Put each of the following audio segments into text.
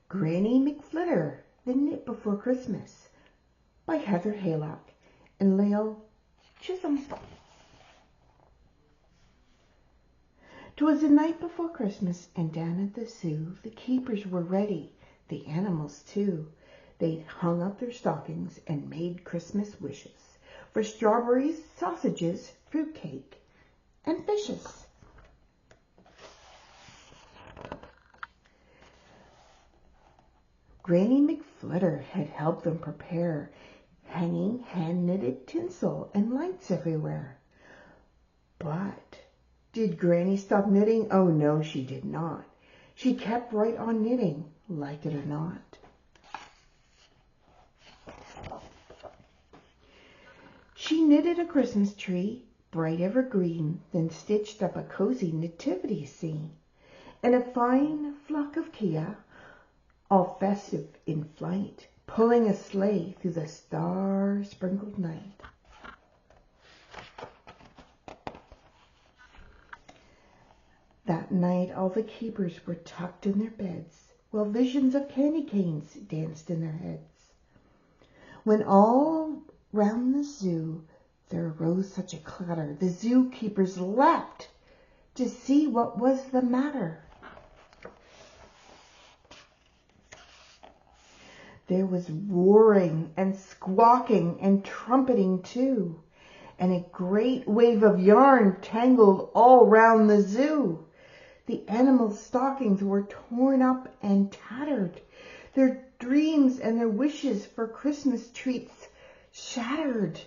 Granny McFlitter, The Knit Before Christmas by Heather Haylock and Leo Chisholm. 'Twas the night before Christmas, and down at the zoo the keepers were ready, the animals too. They'd hung up their stockings and made Christmas wishes for strawberries, sausages, fruitcake, and fishes. Granny McFlitter had helped them prepare, hanging hand-knitted tinsel and lights everywhere. But did Granny stop knitting? Oh no, she did not. She kept right on knitting, like it or not. She knitted a Christmas tree, bright evergreen, then stitched up a cozy nativity scene, and a fine flock of kea, all festive in flight, pulling a sleigh through the star-sprinkled night. That night all the keepers were tucked in their beds, while visions of candy canes danced in their heads. When all round the zoo there arose such a clatter, the zookeepers leapt to see what was the matter. There was roaring and squawking and trumpeting too, and a great wave of yarn tangled all round the zoo. The animals' stockings were torn up and tattered, their dreams and their wishes for Christmas treats shattered.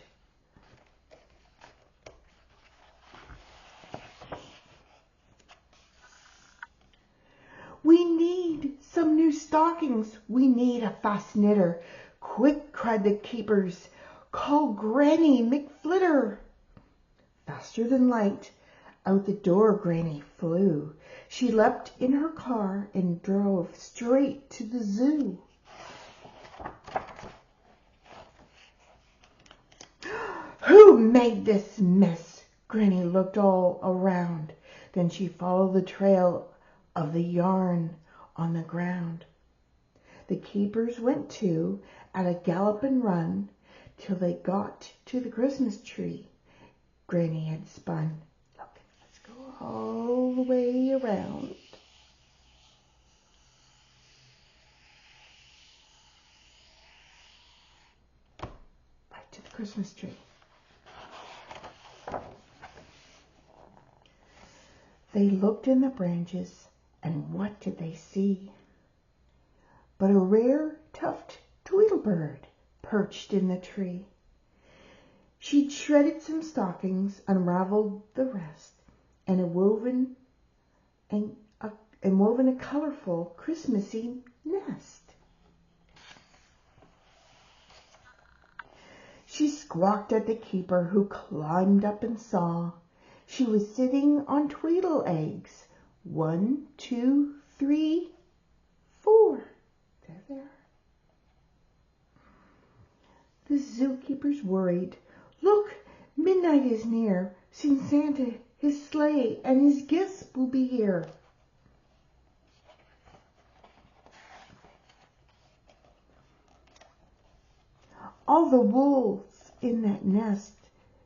"We need some new stockings. We need a fast knitter. Quick," cried the keepers. "Call Granny McFlitter." Faster than light, out the door Granny flew. She leapt in her car and drove straight to the zoo. "Who made this mess?" Granny looked all around. Then she followed the trail of the yarn on the ground. The keepers went too, at a gallop and run, till they got to the Christmas tree Granny had spun. Look, let's go all the way around. Right to the Christmas tree. They looked in the branches, and what did they see? But a rare tuft tweedlebird perched in the tree. She'd shredded some stockings, unraveled the rest, and woven a colorful Christmassy nest. She squawked at the keeper, who climbed up and saw she was sitting on tweedle eggs. 1, 2, 3, 4. There they are. The zookeepers worried. "Look, midnight is near. Soon Santa, his sleigh, and his gifts will be here." All the wool's in that nest.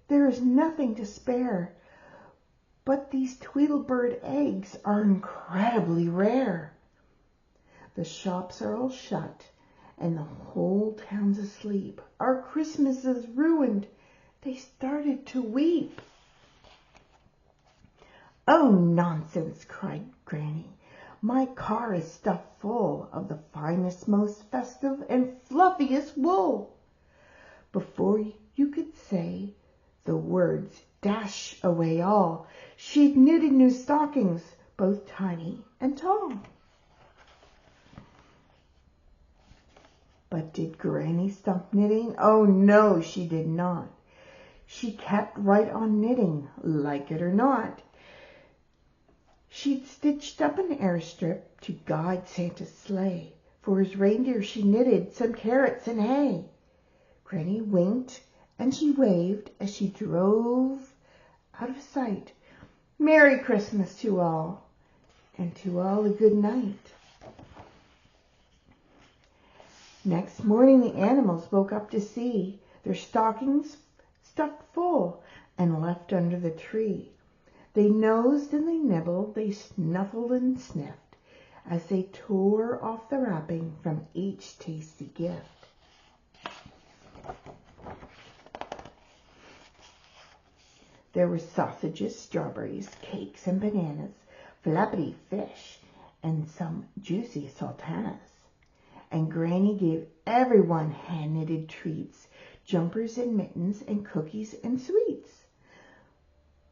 There is nothing to spare. But these tweedlebird eggs are incredibly rare. The shops are all shut, and the whole town's asleep. Our Christmas is ruined. They started to weep. "Oh, nonsense," cried Granny. "My car is stuffed full of the finest, most festive, and fluffiest wool." Before you could say the words, dash away all, she'd knitted new stockings, both tiny and tall. But did Granny stop knitting? Oh no, she did not. She kept right on knitting, like it or not. She'd stitched up an airstrip to guide Santa's sleigh. For his reindeer she knitted some carrots and hay. Granny winked and she waved as she drove out of sight. Merry Christmas to all, and to all a good night. Next morning the animals woke up to see their stockings stuffed full and left under the tree. They nosed and they nibbled, they snuffled and sniffed as they tore off the wrapping from each tasty gift. There were sausages, strawberries, cakes, and bananas, flappity fish, and some juicy sultanas. And Granny gave everyone hand-knitted treats, jumpers and mittens, and cookies and sweets.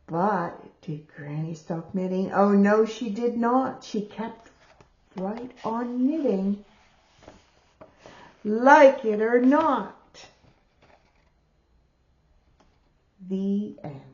But did Granny stop knitting? Oh, no, she did not. She kept right on knitting, like it or not. The end.